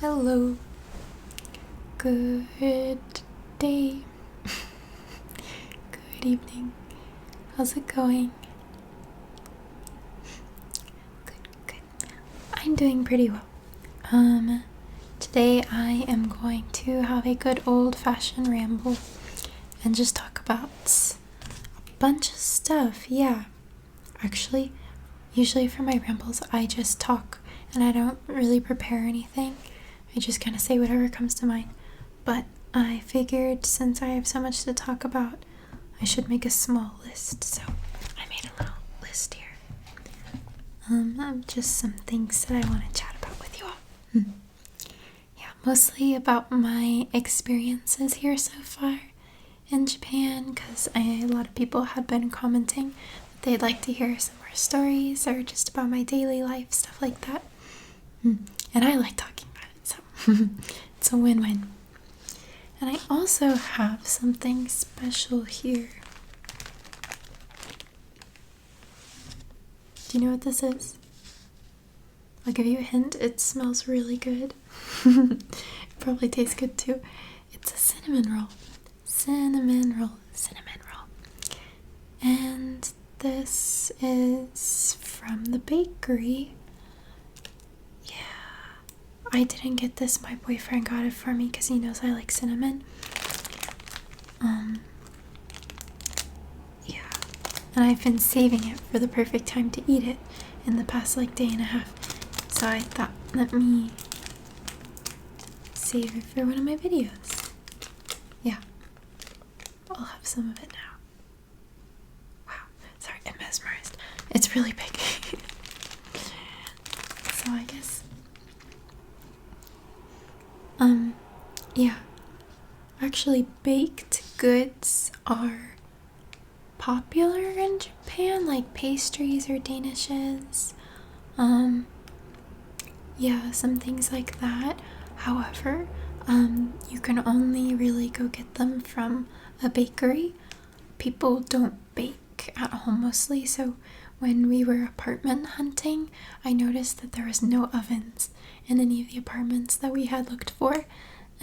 Hello. Good day. Good evening. How's it going? Good. I'm doing pretty well. Today I am going to have a good old-fashioned ramble and just talk about a bunch of stuff. Yeah. Actually, usually for my rambles I just talk and I don't really prepare anything. I just kind of say whatever comes to mind. But I figured since I have so much to talk about, I should make a small list. So I made a little list here. Just some things that I want to chat about with you all. Yeah, mostly about my experiences here so far in Japan, because a lot of people have been commenting that they'd like to hear some more stories or just about my daily life, stuff like that. And I like talking about it, so it's a win-win. And I also have something special here. Do you know what this is? I'll give you a hint. It smells really good. It probably tastes good too. It's a cinnamon roll. Cinnamon roll. And this is from the bakery. I didn't get this. My boyfriend got it for me because he knows I like cinnamon. Yeah. And I've been saving it for the perfect time to eat it in the past day and a half. So I thought, let me save it for one of my videos. Yeah. I'll have some of it now. Wow. Sorry, I'm mesmerized. It's really big. So I guess yeah. Actually, baked goods are popular in Japan, like pastries or danishes. Yeah, some things like that. However, you can only really go get them from a bakery. People don't bake at home mostly, so when we were apartment hunting, I noticed that there was no ovens in any of the apartments that we had looked for.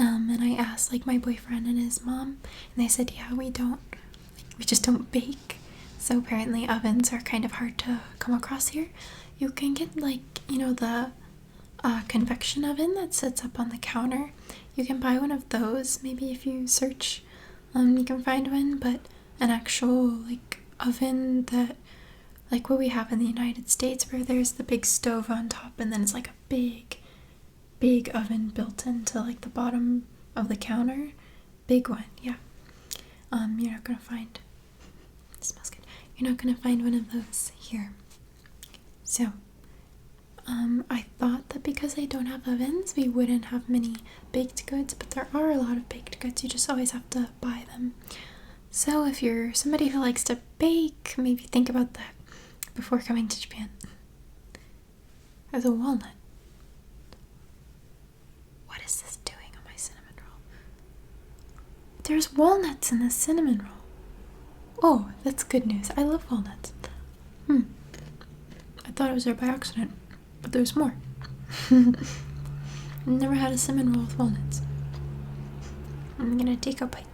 And I asked my boyfriend and his mom, and they said, yeah, we just don't bake. So apparently ovens are kind of hard to come across here. You can get the convection oven that sits up on the counter. You can buy one of those. Maybe if you search, you can find one, but an actual oven that what we have in the United States, where there's the big stove on top and then it's a big oven built into the bottom of the counter. Big one, yeah. You're not gonna find, it smells good. You're not gonna find one of those here. So, I thought that because I don't have ovens, we wouldn't have many baked goods, but there are a lot of baked goods. You just always have to buy them. So if you're somebody who likes to bake, maybe think about that before coming to Japan. There's a walnut. What is this doing on my cinnamon roll? There's walnuts in the cinnamon roll. Oh, that's good news. I love walnuts. I thought it was there by accident, but there's more. I've never had a cinnamon roll with walnuts. I'm gonna take a bite.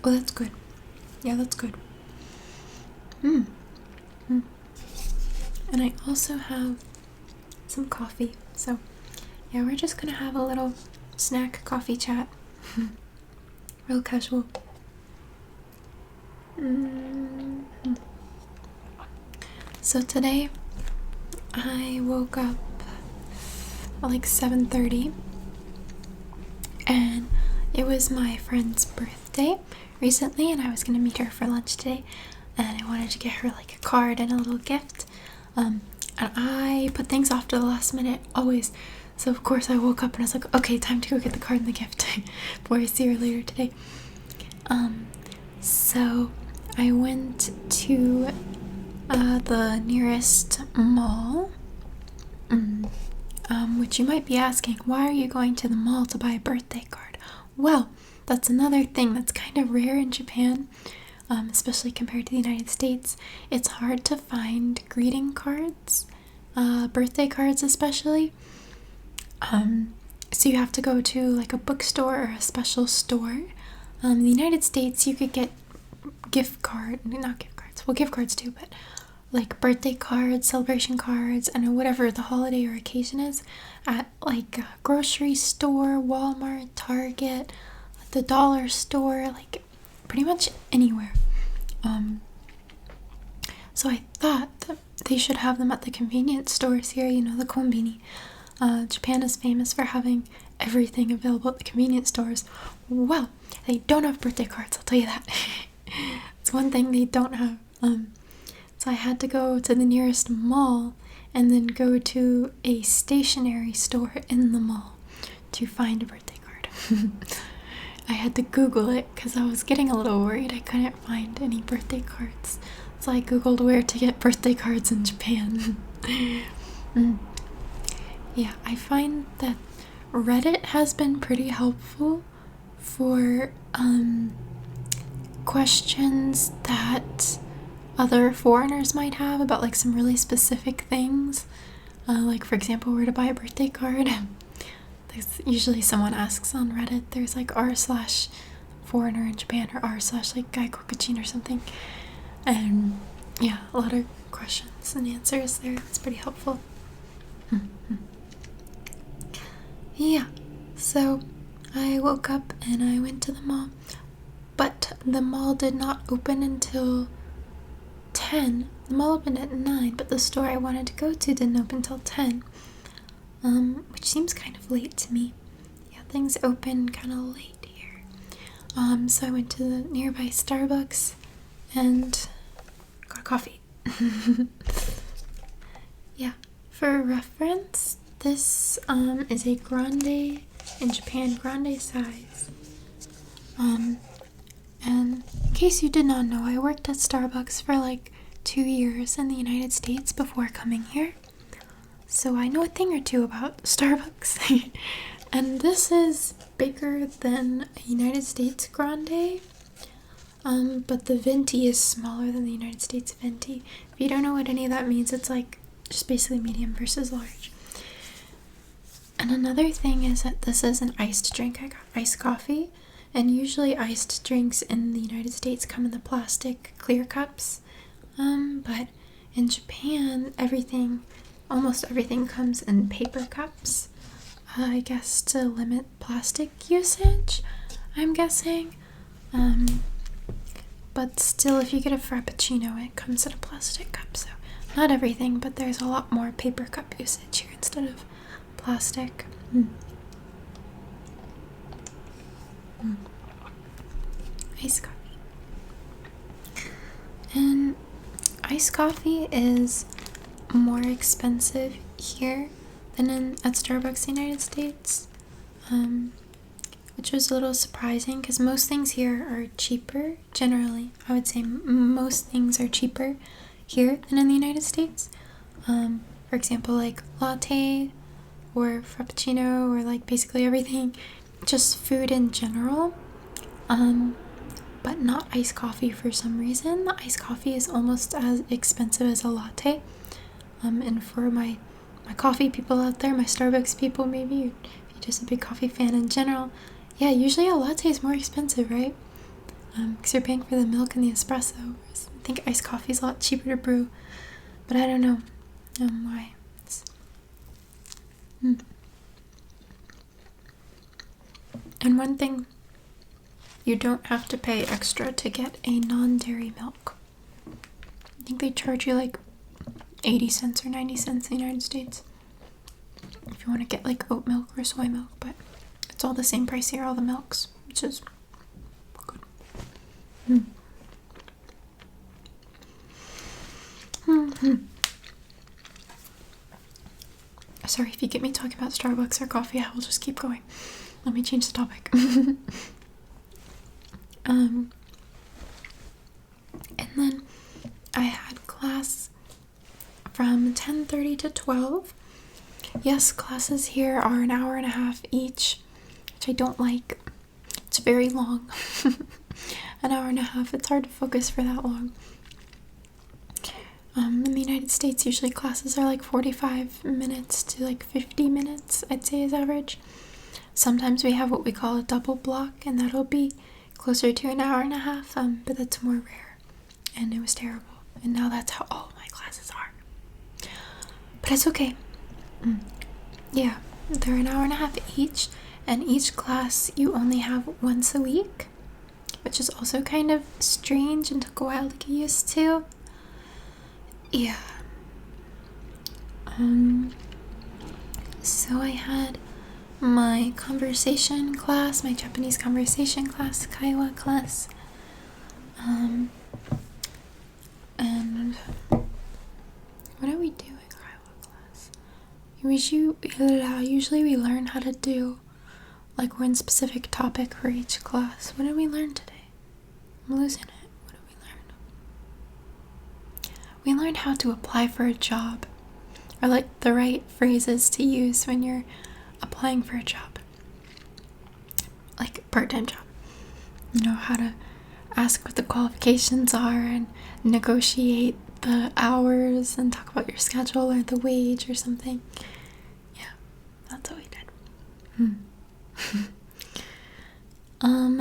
Oh, that's good. Yeah, that's good. And I also have some coffee. So, yeah, we're just gonna have a little snack coffee chat. Real casual. So today, I woke up at 7:30, and it was my friend's birthday recently, and I was gonna meet her for lunch today, and I wanted to get her a card and a little gift. And I put things off to the last minute always. So of course I woke up and I was like, okay, time to go get the card and the gift before I see her later today. So I went to the nearest mall. Which you might be asking, why are you going to the mall to buy a birthday card? Well, that's another thing that's kind of rare in Japan, especially compared to the United States. It's hard to find greeting cards, birthday cards especially. So you have to go to like a bookstore or a special store. In the United States, you could get gift cards too, but like birthday cards, celebration cards, and whatever the holiday or occasion is at like a grocery store, Walmart, Target, the dollar store, like pretty much anywhere. So I thought that they should have them at the convenience stores here, the konbini. Japan is famous for having everything available at the convenience stores. Well, they don't have birthday cards, I'll tell you that. It's one thing they don't have. So I had to go to the nearest mall and then go to a stationery store in the mall to find a birthday card. I had to Google it because I was getting a little worried I couldn't find any birthday cards. So I Googled where to get birthday cards in Japan. Yeah, I find that Reddit has been pretty helpful for questions that other foreigners might have about like some really specific things. Like for example, where to buy a birthday card. There's usually someone asks on Reddit. There's like r/foreigner in Japan or r/like gaikokujin or something. And yeah, a lot of questions and answers there. It's pretty helpful. Yeah, so I woke up and I went to the mall, but the mall did not open until 10. The mall opened at 9, but the store I wanted to go to didn't open until 10, which seems kind of late to me. Yeah, things open kind of late here. So I went to the nearby Starbucks and got a coffee. Yeah, for reference, this is a grande, in Japan, grande size. And in case you did not know, I worked at Starbucks for like 2 years in the United States before coming here. So I know a thing or two about Starbucks. And this is bigger than a United States grande. But the venti is smaller than the United States venti. If you don't know what any of that means, it's like just basically medium versus large. And another thing is that this is an iced drink. I got iced coffee, and usually iced drinks in the United States come in the plastic clear cups. But in Japan, almost everything comes in paper cups. I guess to limit plastic usage, I'm guessing. But still, if you get a frappuccino, it comes in a plastic cup. So not everything, but there's a lot more paper cup usage here instead of plastic. Iced coffee. And iced coffee is more expensive here than at Starbucks United States, which was a little surprising because most things here are cheaper. Generally, I would say most things are cheaper here than in the United States. For example, like latte or frappuccino or like basically everything, just food in general, but not iced coffee for some reason. The iced coffee is almost as expensive as a latte. And for my coffee people out there, my Starbucks people maybe, if you're just a big coffee fan in general, yeah, usually a latte is more expensive, right? Because you're paying for the milk and the espresso. I think iced coffee is a lot cheaper to brew, but I don't know why. And one thing, you don't have to pay extra to get a non-dairy milk. I think they charge you like 80 cents or 90 cents in the United States if you want to get like oat milk or soy milk, but it's all the same price here, all the milks, which is good. Sorry, if you get me talking about Starbucks or coffee, I will just keep going. Let me change the topic. And then I had class from 10:30 to 12. Yes, classes here are an hour and a half each, which I don't like. It's very long. An hour and a half. It's hard to focus for that long. In the United States, usually classes are like 45 minutes to like 50 minutes, I'd say is average. Sometimes we have what we call a double block, and that'll be closer to an hour and a half, but that's more rare. And it was terrible. And now that's how all of my classes are. But it's okay. Yeah, they're an hour and a half each, and each class you only have once a week, which is also kind of strange and took a while to get used to. Yeah. So I had my conversation class, my Japanese conversation class, Kaiwa class. And what are we doing, Kaiwa class? Usually we learn how to do like one specific topic for each class. What did we learn today? I'm losing it. What did we learn? We learned how to apply for a job, or like the right phrases to use when you're applying for a job, like a part-time job. You know, how to ask what the qualifications are and negotiate the hours and talk about your schedule or the wage or something. Yeah, that's what we did.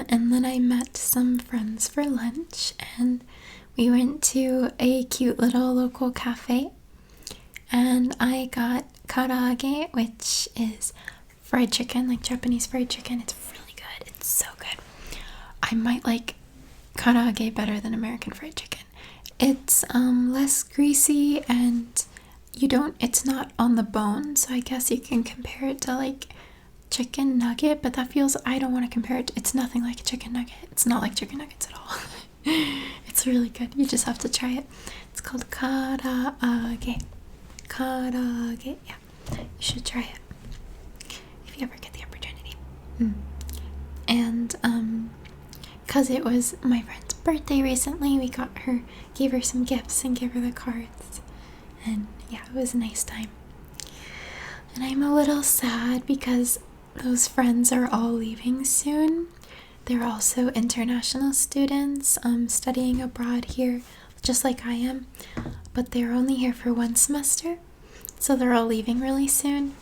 And then I met some friends for lunch, and we went to a cute little local cafe, and I got karaage, which is fried chicken, like Japanese fried chicken. It's really good. It's so good. I might like karaage better than American fried chicken. It's less greasy, and it's not on the bone, so I guess you can compare it to like chicken nugget, but I don't want to compare it. It's nothing like a chicken nugget. It's not like chicken nuggets at all. It's really good. You just have to try it. It's called karaage. Karaage. Yeah, you should try it if you ever get the opportunity. And because it was my friend's birthday recently, we gave her some gifts and gave her the cards, and yeah, it was a nice time. And I'm a little sad because those friends are all leaving soon. They're also international students studying abroad here, just like I am, but they're only here for one semester, so they're all leaving really soon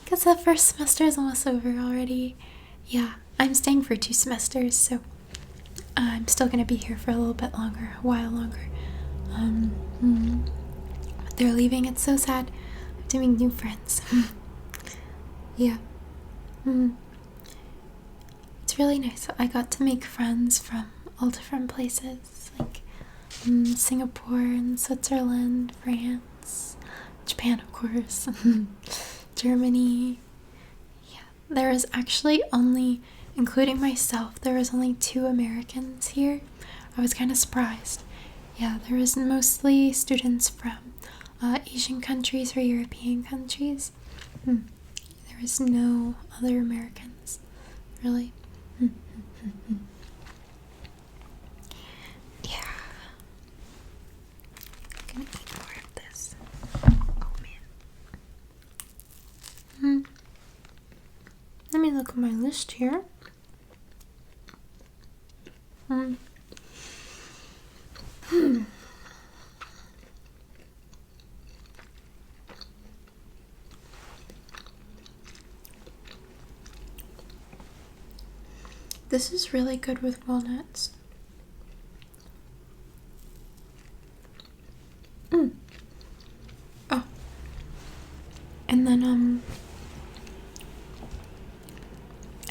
because the first semester is almost over already. Yeah, I'm staying for 2 semesters, so I'm still gonna be here for a while longer. But they're leaving. It's so sad. I'm doing new friends. Yeah. It's really nice. I got to make friends from all different places, like Singapore and Switzerland, France, Japan, of course, Germany. Yeah, there is actually only, including myself, there was only 2 Americans here. I was kind of surprised. Yeah, there was mostly students from Asian countries or European countries. There was no other Americans, really. Yeah. I'm gonna eat more of this. Oh man. Let me look at my list here. This is really good with walnuts. Oh. And then,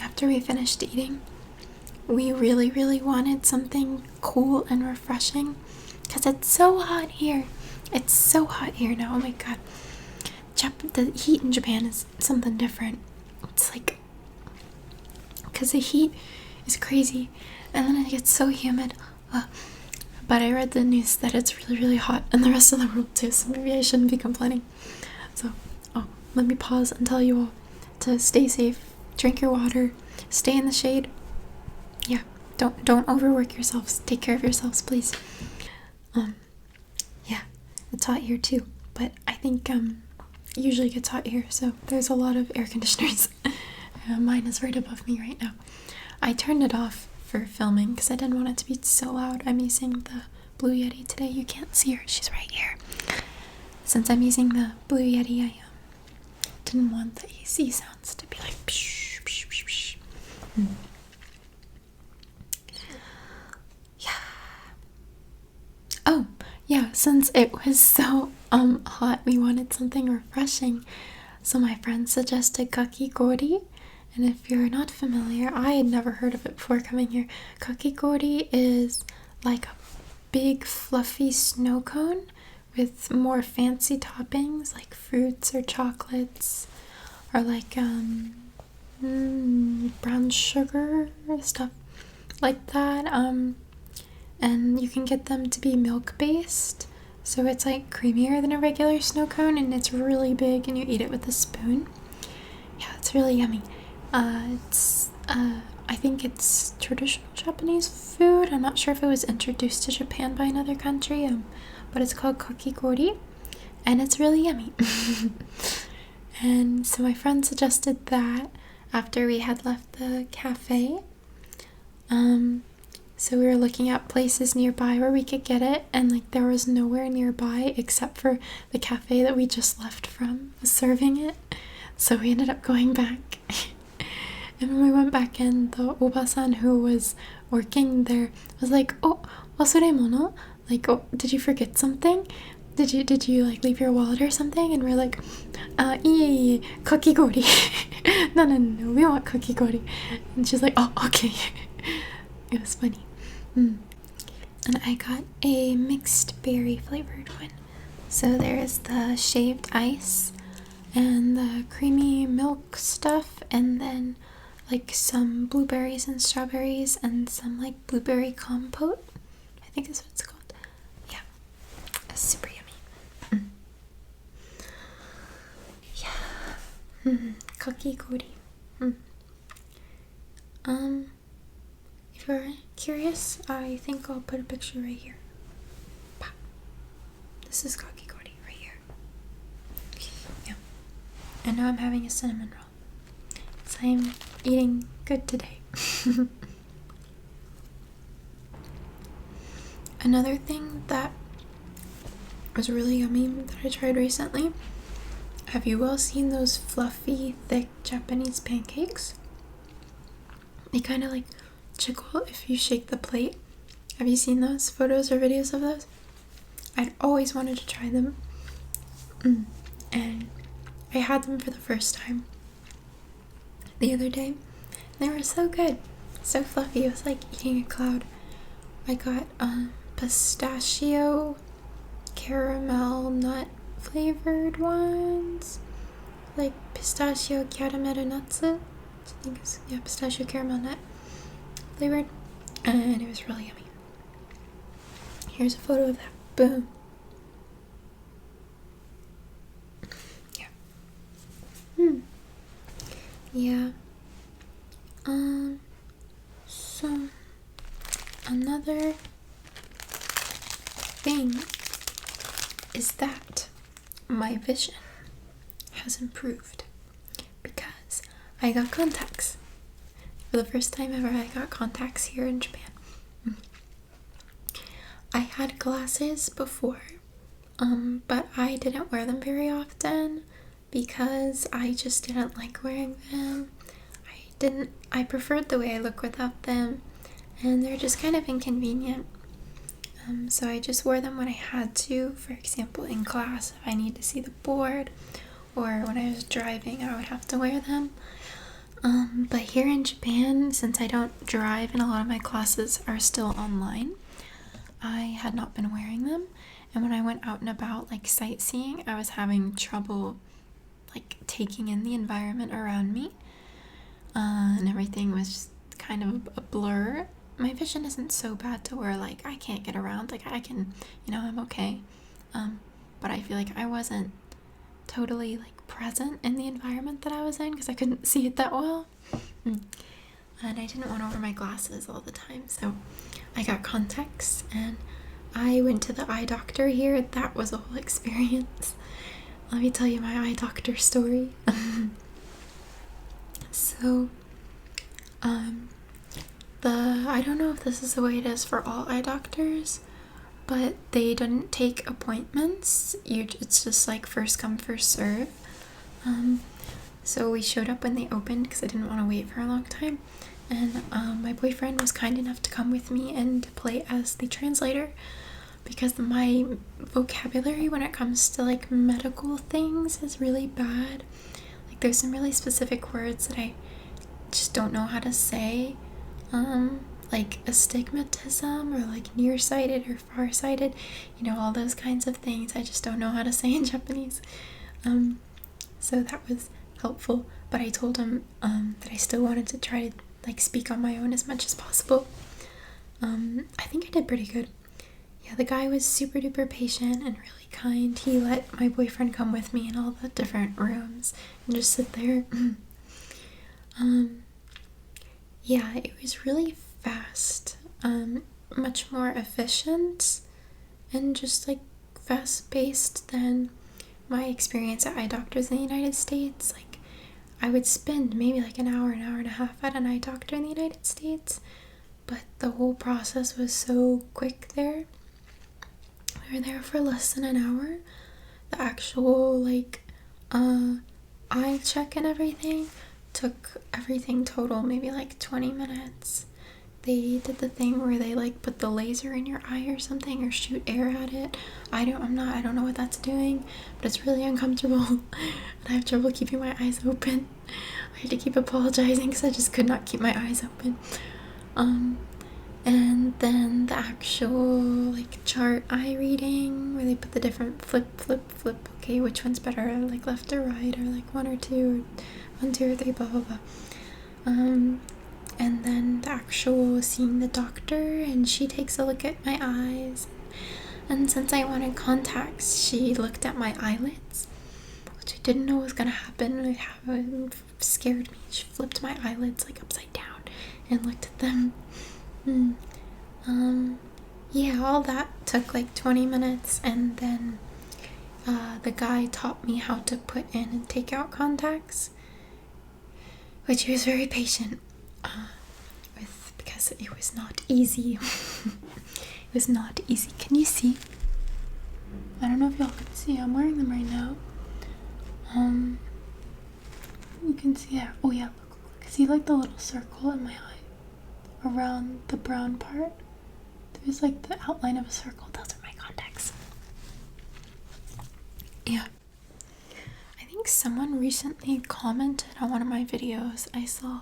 after we finished eating, we really, really wanted something cool and refreshing because it's so hot here. It's so hot here now. Oh my god. The heat in Japan is something different. It's like, because the heat is crazy, and then it gets so humid. But I read the news that it's really, really hot in the rest of the world too, so maybe I shouldn't be complaining. So, let me pause and tell you all to stay safe, drink your water, stay in the shade. Yeah, don't overwork yourselves. Take care of yourselves, please. Yeah, it's hot here too, but I think it usually gets hot here, so there's a lot of air conditioners. Mine is right above me right now. I turned it off for filming because I didn't want it to be so loud. I'm using the Blue Yeti today. You can't see her, she's right here. Since I'm using the Blue Yeti, I didn't want the AC sounds to be like psh, psh, psh, psh. Yeah. Oh, yeah, since it was so hot, we wanted something refreshing. So my friend suggested Kakigori. And if you're not familiar, I had never heard of it before coming here. Kakigori is like a big fluffy snow cone with more fancy toppings like fruits or chocolates or like brown sugar or stuff like that. And you can get them to be milk based, so it's like creamier than a regular snow cone, and it's really big and you eat it with a spoon. Yeah, it's really yummy. I think it's traditional Japanese food. I'm not sure if it was introduced to Japan by another country, but it's called kakigori, and it's really yummy. And so my friend suggested that after we had left the cafe. So we were looking at places nearby where we could get it, and like there was nowhere nearby except for the cafe that we just left from was serving it. So we ended up going back. And when we went back in, the oba-san who was working there was like, "Oh, wasuremono? Like, oh, did you forget something? Did you like leave your wallet or something?" And we're like, "Iie, kakigori." No, we want kakigori. And she's like, "Oh, okay." It was funny. And I got a mixed berry flavored one. So there's the shaved ice and the creamy milk stuff, and then like some blueberries and strawberries and some like blueberry compote. I think that's what it's called. Yeah, it's super yummy. Yeah. Kakigori. If you're curious, I think I'll put a picture right here. This is kakigori right here. Yeah. And now I'm having a cinnamon roll. So I'm eating good today. Another thing that was really yummy that I tried recently. Have you all seen those fluffy, thick Japanese pancakes? They kind of like jiggle if you shake the plate. Have you seen those photos or videos of those? I'd always wanted to try them. And I had them for the first time the other day. They were so good. So fluffy. It was like eating a cloud. I got pistachio caramel nut flavored ones. Like pistachio caramel nuts. I think it's, yeah, pistachio caramel nut flavored. And it was really yummy. Here's a photo of that. Boom. Yeah. Yeah. So another thing is that my vision has improved because I got contacts. For the first time ever, I got contacts here in Japan. I had glasses before, but I didn't wear them very often because I just didn't like wearing them. I preferred the way I look without them, and they're just kind of inconvenient. So I just wore them when I had to. For example, in class, if I need to see the board, or when I was driving, I would have to wear them. But here in Japan, since I don't drive and a lot of my classes are still online, I had not been wearing them. And when I went out and about, like sightseeing, I was having trouble like taking in the environment around me. And everything was just kind of a blur. My vision isn't so bad to where like I can't get around. Like I can, I'm okay. But I feel like I wasn't totally like present in the environment that I was in because I couldn't see it that well. And I didn't want to wear my glasses all the time. So I got contacts and I went to the eye doctor here. That was a whole experience. Let me tell you my eye doctor story. So, I don't know if this is the way it is for all eye doctors, but they didn't take appointments. It's just like first come, first serve. So we showed up when they opened because I didn't want to wait for a long time. And my boyfriend was kind enough to come with me and play as the translator, because my vocabulary when it comes to like medical things is really bad. Like there's some really specific words that I just don't know how to say, like astigmatism or like nearsighted or farsighted, all those kinds of things I just don't know how to say in Japanese. So that was helpful, but I told him that I still wanted to try to like speak on my own as much as possible. I think I did pretty good. Yeah, the guy was super duper patient and really kind. He let my boyfriend come with me in all the different rooms and just sit there. Yeah, it was really fast, much more efficient and just like fast paced than my experience at eye doctors in the United States. Like I would spend maybe like an hour and a half at an eye doctor in the United States, but the whole process was so quick there. We were there for less than an hour. The actual like eye check and everything took everything total maybe like 20 minutes. They did the thing where they like put the laser in your eye or something or shoot air at it. I don't know what that's doing, but it's really uncomfortable and I have trouble keeping my eyes open. I had to keep apologizing because I just could not keep my eyes open. And then the actual like chart eye reading where they put the different flip, okay, which one's better, like left or right, or like 1 or 2, or 1, 2, or 3, blah blah blah. And then the actual seeing the doctor, and she takes a look at my eyes, and since I wanted contacts, she looked at my eyelids, which I didn't know was gonna happen. It scared me. She flipped my eyelids like upside down and looked at them. Yeah, all that took like 20 minutes, and then the guy taught me how to put in and take out contacts, which he was very patient with, because it was not easy. It was not easy. Can you see? I don't know if y'all can see. I'm wearing them right now. You can see there. Oh yeah, look. See like the little circle in my eye around the brown part? There's like the outline of a circle. Those are my contacts. Yeah. I think someone recently commented on one of my videos I saw.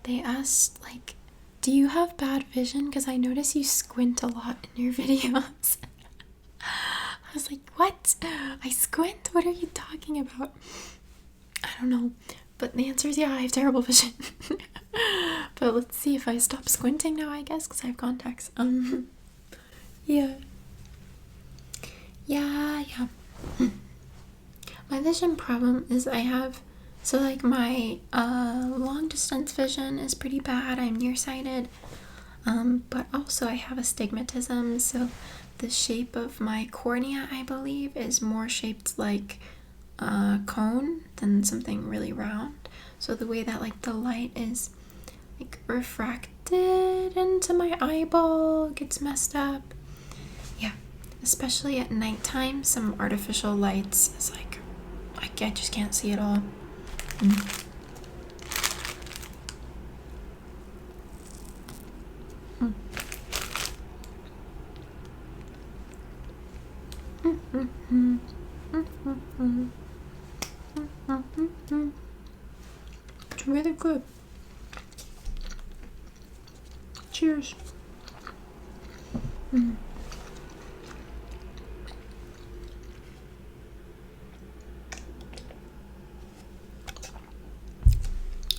They asked, like, do you have bad vision? Because I notice you squint a lot in your videos. I was like, what? I squint? What are you talking about? I don't know. But the answer is yeah, I have terrible vision. But let's see if I stop squinting now, I guess, because I have contacts. Yeah. My vision problem is so like my long distance vision is pretty bad. I'm nearsighted. But also I have astigmatism, so the shape of my cornea, I believe, is more shaped like a cone than something really round. So the way that like the light is like refracted into my eyeball gets messed up. Yeah, especially at nighttime, some artificial lights is like I just can't see at all. It's really good. Cheers.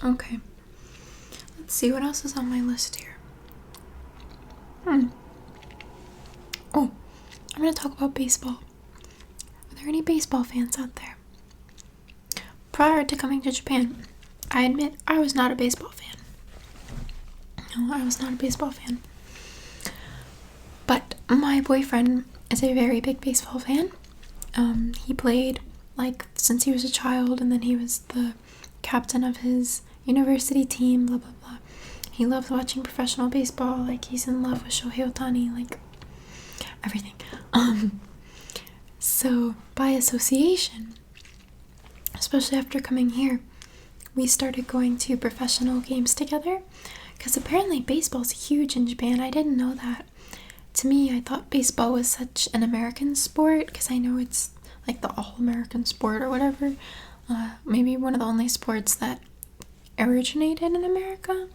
Okay. Let's see what else is on my list here. Oh, I'm gonna talk about baseball. Are there any baseball fans out there? Prior to coming to Japan, I admit I was not a baseball fan. No, I was not a baseball fan. But my boyfriend is a very big baseball fan. He played like since he was a child, and then he was the captain of his university team, blah blah blah. He loves watching professional baseball. Like, he's in love with Shohei Ohtani, like, everything. So, by association, especially after coming here, we started going to professional games together. Because apparently baseball's huge in Japan. I didn't know that. To me, I thought baseball was such an American sport, because I know it's like the all-American sport or whatever. Maybe one of the only sports that originated in America,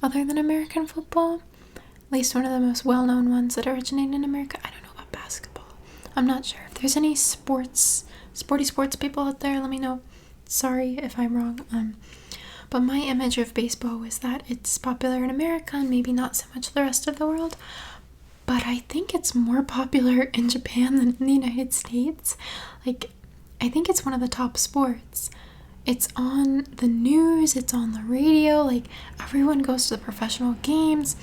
other than American football. At least one of the most well-known ones that originated in America. I don't know about basketball. I'm not sure. If there's any sporty sports people out there, let me know. Sorry if I'm wrong. But my image of baseball was that it's popular in America and maybe not so much the rest of the world. But I think it's more popular in Japan than in the United States. Like, I think it's one of the top sports. It's on the news, it's on the radio, like, everyone goes to the professional games.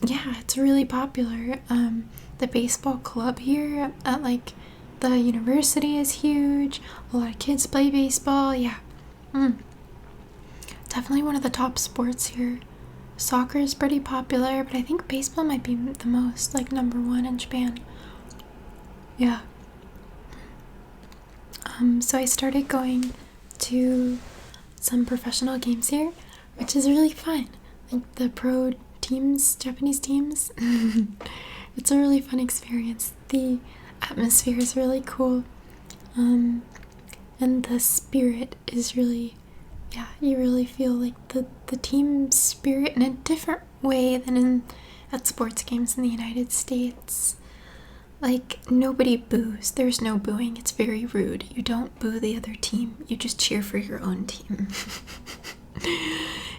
Yeah, it's really popular. The baseball club here at, like, the university is huge. A lot of kids play baseball, yeah. Definitely one of the top sports here. Soccer is pretty popular, but I think baseball might be the most, like, number one in Japan. Yeah. So I started going to some professional games here, which is really fun. Like, the pro teams, Japanese teams. It's a really fun experience. The atmosphere is really cool. And the spirit is really, yeah, you really feel like the team spirit in a different way than at sports games in the United States. Like, nobody boos. There's no booing. It's very rude. You don't boo the other team. You just cheer for your own team.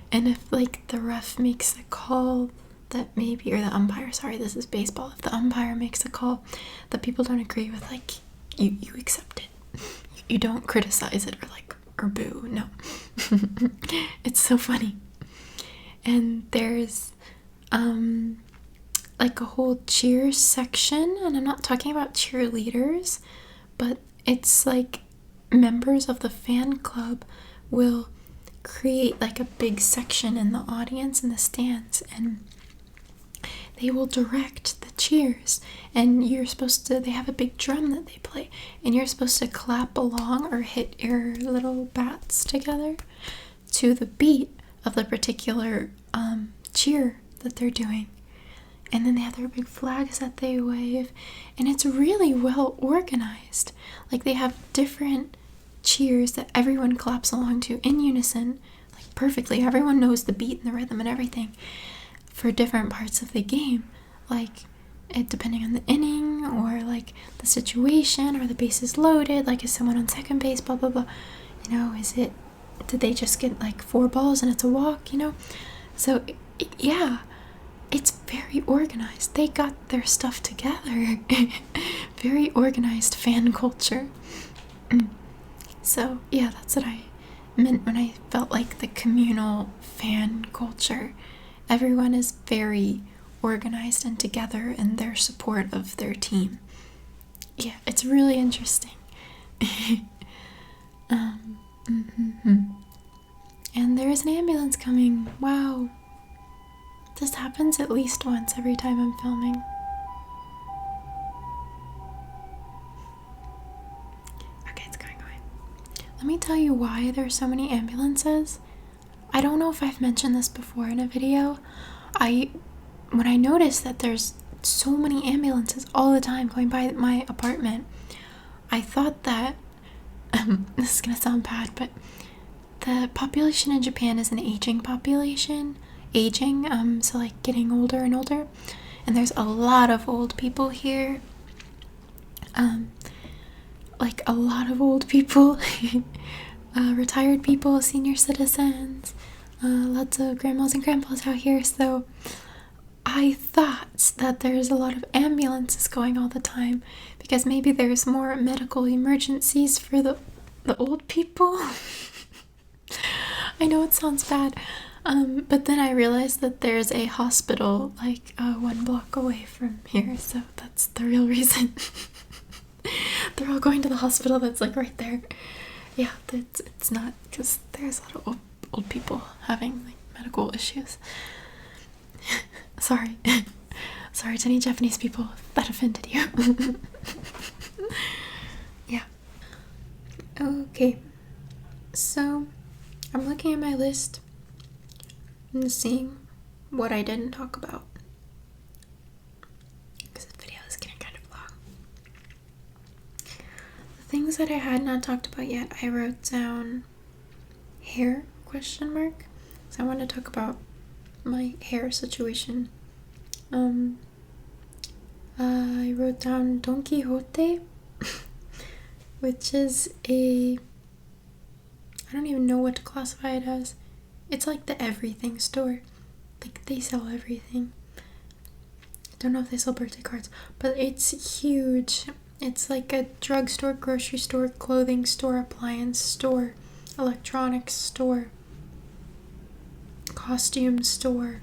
And if, like, the ref makes a call that maybe, or the umpire, sorry, this is baseball. If the umpire makes a call that people don't agree with, like, you accept it. You don't criticize it or boo. No. It's so funny. And there's, like, a whole cheer section, and I'm not talking about cheerleaders, but it's like members of the fan club will create like a big section in the audience in the stands, and they will direct the cheers, and they have a big drum that they play, and you're supposed to clap along or hit your little bats together to the beat of the particular cheer that they're doing. And then they have their big flags that they wave, and it's really well organized. Like, they have different cheers that everyone claps along to in unison, like, perfectly. Everyone knows the beat and the rhythm and everything for different parts of the game, like, it depending on the inning or like the situation, or the bases loaded, like, is someone on second base, blah blah blah, you know, did they just get like 4 balls and it's a walk, you know? So yeah, it's very organized. They got their stuff together. Very organized fan culture. So yeah, that's what I meant when I felt like the communal fan culture. Everyone is very organized and together in their support of their team. Yeah, it's really interesting. And there's an ambulance coming. Wow. This happens at least once every time I'm filming. Okay, it's going. Let me tell you why there's so many ambulances. I don't know if I've mentioned this before in a video. When I noticed that there's so many ambulances all the time going by my apartment, I thought that, this is gonna sound bad, but the population in Japan is an aging population. So like getting older and older, and there's a lot of old people here, like a lot of old people, retired people, senior citizens, lots of grandmas and grandpas out here. So I thought that there's a lot of ambulances going all the time because maybe there's more medical emergencies for the old people. I know it sounds bad. But then I realized that there's a hospital like 1 block away from here, so that's the real reason. They're all going to the hospital that's like right there. Yeah, it's not because there's a lot of old people having like medical issues. Sorry. Sorry to any Japanese people that offended you. Yeah. Okay. So, I'm looking at my list and seeing what I didn't talk about. Because the video is getting kind of long. The things that I had not talked about yet, I wrote down hair, question mark. So I want to talk about my hair situation. I wrote down Don Quixote, which is I don't even know what to classify it as. It's like the everything store. Like, they sell everything. I don't know if they sell birthday cards, but it's huge. It's like a drugstore, grocery store, clothing store, appliance store, electronics store, costume store,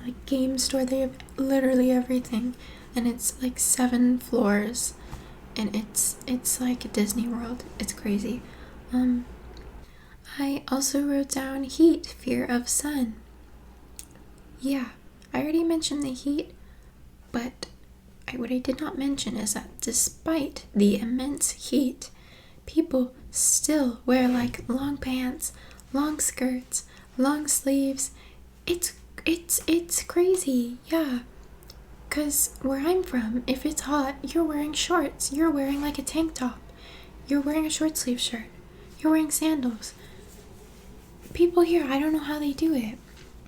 like game store. They have literally everything, and it's like 7 floors, and it's like Disney World. It's crazy. I also wrote down heat, fear of sun. Yeah, I already mentioned the heat, but what I did not mention is that despite the immense heat, people still wear like long pants, long skirts, long sleeves. It's crazy, yeah. Cause where I'm from, if it's hot, you're wearing shorts. You're wearing like a tank top. You're wearing a short sleeve shirt. You're wearing sandals. People here, I don't know how they do it.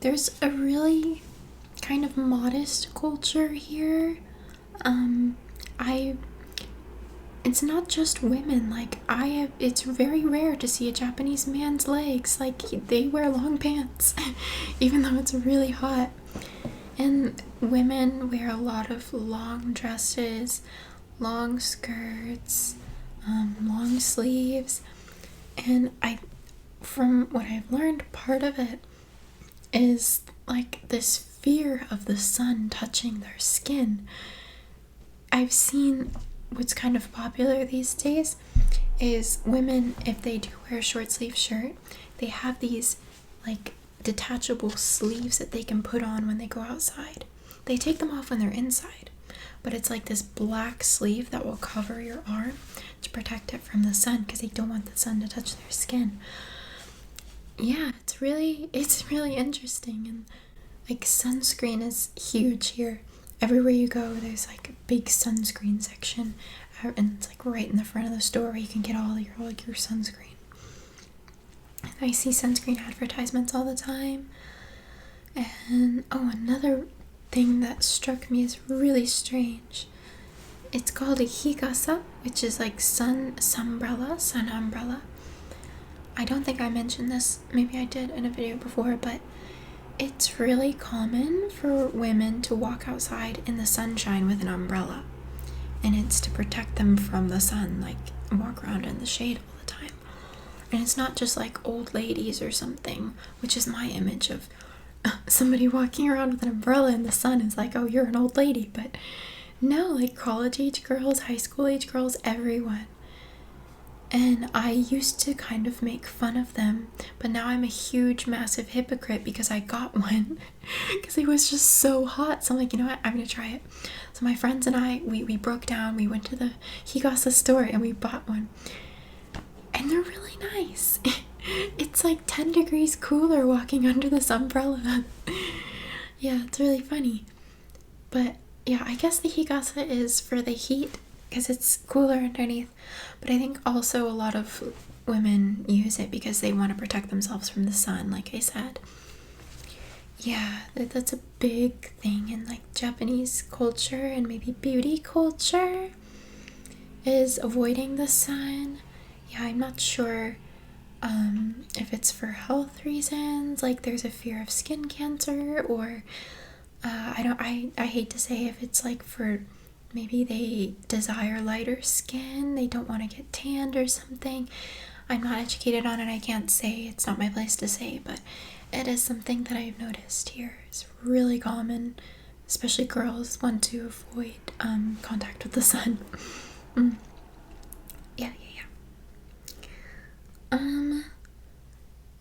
There's a really kind of modest culture here. It's not just women. Like, it's very rare to see a Japanese man's legs. Like, they wear long pants, even though it's really hot. And women wear a lot of long dresses, long skirts, long sleeves. And from what I've learned, part of it is like this fear of the sun touching their skin. I've seen what's kind of popular these days is women, if they do wear a short sleeve shirt, they have these like detachable sleeves that they can put on when they go outside. They take them off when they're inside, but it's like this black sleeve that will cover your arm to protect it from the sun, because they don't want the sun to touch their skin. Yeah, it's really interesting. And like, sunscreen is huge here. Everywhere you go, there's like a big sunscreen section, and it's like right in the front of the store where you can get all your sunscreen. I see sunscreen advertisements all the time. And another thing that struck me as really strange. It's called a higasa, which is like sun umbrella. I don't think I mentioned this. Maybe I did in a video before, but it's really common for women to walk outside in the sunshine with an umbrella. And it's to protect them from the sun, like walk around in the shade all the time. And it's not just like old ladies or something, which is my image of somebody walking around with an umbrella in the sun is like, oh, you're an old lady. But no, like college age girls, high school age girls, everyone. And I used to kind of make fun of them, but now I'm a huge, massive hypocrite because I got one because it was just so hot. So I'm like, you know what, I'm gonna try it. So my friends and I, we broke down, we went to the Higasa store and we bought one. And they're really nice. It's like 10 degrees cooler walking under this umbrella. Yeah, it's really funny. But yeah, I guess the Higasa is for the heat because it's cooler underneath. But I think also a lot of women use it because they want to protect themselves from the sun, like I said. Yeah, that's a big thing in like Japanese culture and maybe beauty culture, is avoiding the sun. Yeah, I'm not sure if it's for health reasons, like there's a fear of skin cancer, or I hate to say if it's like for maybe they desire lighter skin, they don't want to get tanned or something. I'm not educated on it, I can't say, it's not my place to say, but it is something that I've noticed here. It's really common, especially girls want to avoid contact with the sun. Yeah.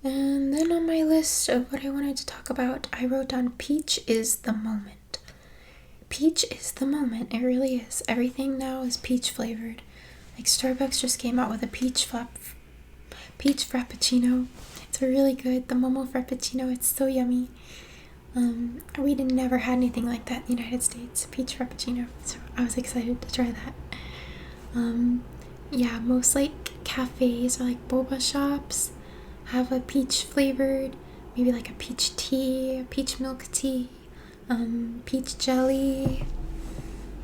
And then on my list of what I wanted to talk about, I wrote down peach is the moment. Peach is the moment. It really is. Everything now is peach flavored. Like Starbucks just came out with a peach frappuccino. It's really good. The Momo frappuccino. It's so yummy. We never had anything like that in the United States. Peach frappuccino. So I was excited to try that. Yeah, most like cafes or like boba shops have a peach flavored, maybe like a peach tea, a peach milk tea, peach jelly.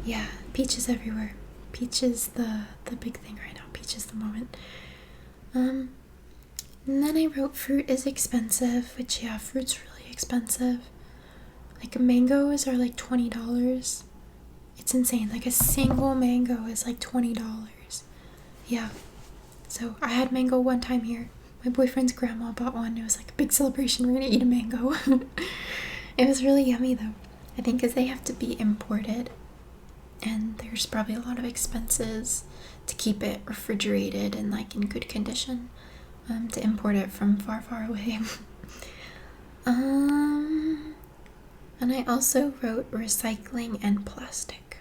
Yeah, peach is everywhere. Peach is the big thing right now. Peach is the moment. And then I wrote fruit is expensive, which yeah, fruit's really expensive. Like mangoes are like $20. It's insane. Like a single mango is like $20. Yeah. So I had mango one time here. My boyfriend's grandma bought one. It was like a big celebration. We're gonna eat a mango. It was really yummy though. I think because they have to be imported. And there's probably a lot of expenses to keep it refrigerated and like in good condition. To import it from far, far away. And I also wrote recycling and plastic.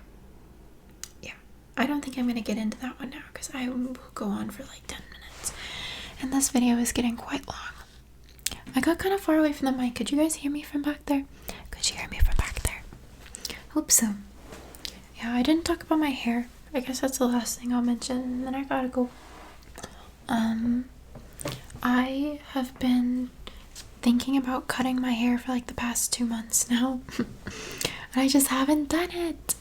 Yeah, I don't think I'm gonna get into that one now because I will go on for like 10 minutes. And this video is getting quite long. I got kind of far away from the mic. Could you guys hear me from back there? Could you hear me from back there? Hope so. Yeah, I didn't talk about my hair. I guess that's the last thing I'll mention, and then I gotta go. I have been thinking about cutting my hair for like the past 2 months now. And I just haven't done it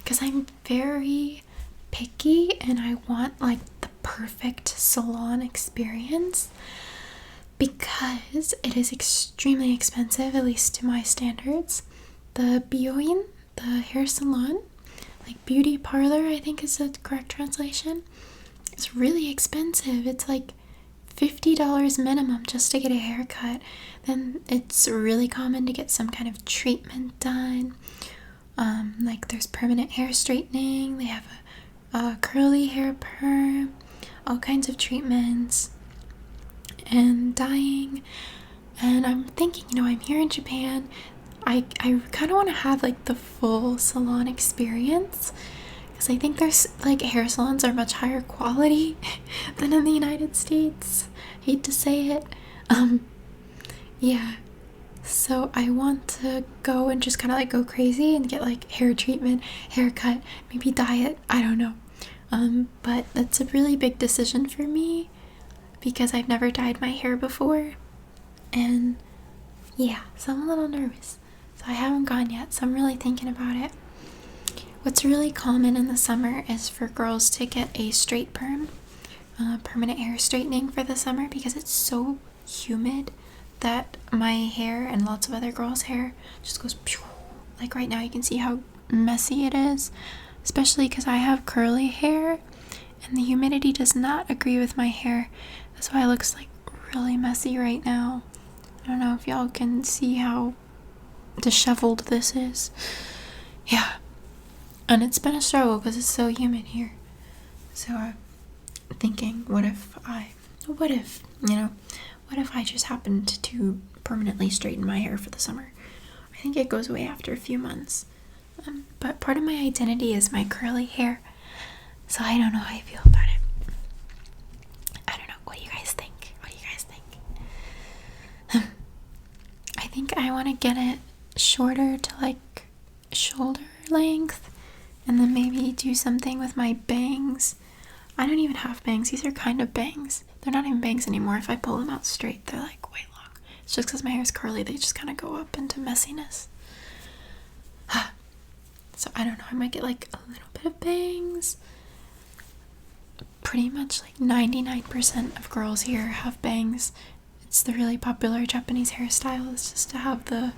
because I'm very picky and I want like the perfect salon experience because it is extremely expensive, at least to my standards. The Bioin, the hair salon, like beauty parlor, I think is the correct translation. It's really expensive. It's like $50 minimum just to get a haircut. Then it's really common to get some kind of treatment done. Like there's permanent hair straightening. They have a curly hair perm, all kinds of treatments, and dyeing. And I'm thinking, I'm here in Japan. I kind of want to have like the full salon experience. I think there's like hair salons are much higher quality than in the United States. Hate to say it. Yeah. So I want to go and just kind of like go crazy and get like hair treatment, haircut, maybe diet. I don't know. But that's a really big decision for me because I've never dyed my hair before. And yeah, so I'm a little nervous. So I haven't gone yet. So I'm really thinking about it. What's really common in the summer is for girls to get a straight perm, permanent hair straightening for the summer because it's so humid that my hair and lots of other girls' hair just goes pew. Like right now you can see how messy it is, especially because I have curly hair and the humidity does not agree with my hair. That's why it looks like really messy right now. I don't know if y'all can see how disheveled this is. Yeah. And it's been a struggle because it's so humid here. So I'm thinking, what if I just happened to permanently straighten my hair for the summer? I think it goes away after a few months. But part of my identity is my curly hair. So I don't know how I feel about it. I don't know. What do you guys think? I think I want to get it shorter to like shoulder length. And then maybe do something with my bangs. I don't even have bangs. These are kind of bangs. They're not even bangs anymore. If I pull them out straight, they're like way long. It's just because my hair is curly. They just kind of go up into messiness. So I don't know. I might get like a little bit of bangs. Pretty much like 99% of girls here have bangs. It's the really popular Japanese hairstyle. It's just to have the...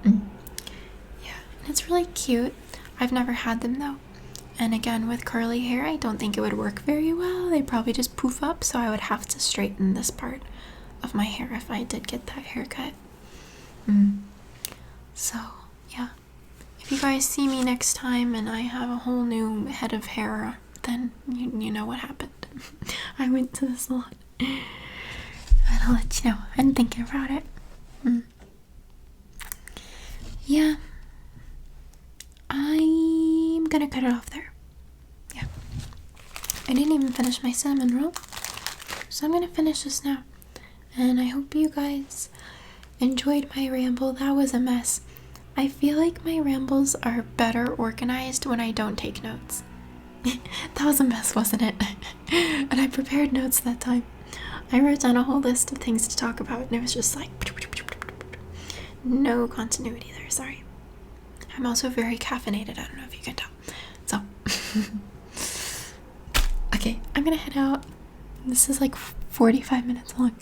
Yeah, and it's really cute. I've never had them though. And again, with curly hair, I don't think it would work very well. They probably just poof up, so I would have to straighten this part of my hair if I did get that haircut. So, yeah. If you guys see me next time and I have a whole new head of hair, then you know what happened. I went to the salon. I'll let you know. I'm thinking about it. Yeah. I'm gonna cut it off there. Yeah. I didn't even finish my cinnamon roll. So I'm gonna finish this now. And I hope you guys enjoyed my ramble. That was a mess. I feel like my rambles are better organized when I don't take notes. That was a mess, wasn't it? And I prepared notes that time. I wrote down a whole list of things to talk about, and it was just like no continuity there. Sorry. I'm also very caffeinated. I don't know if you can tell. So, okay, I'm gonna head out. This is like 45 minutes long.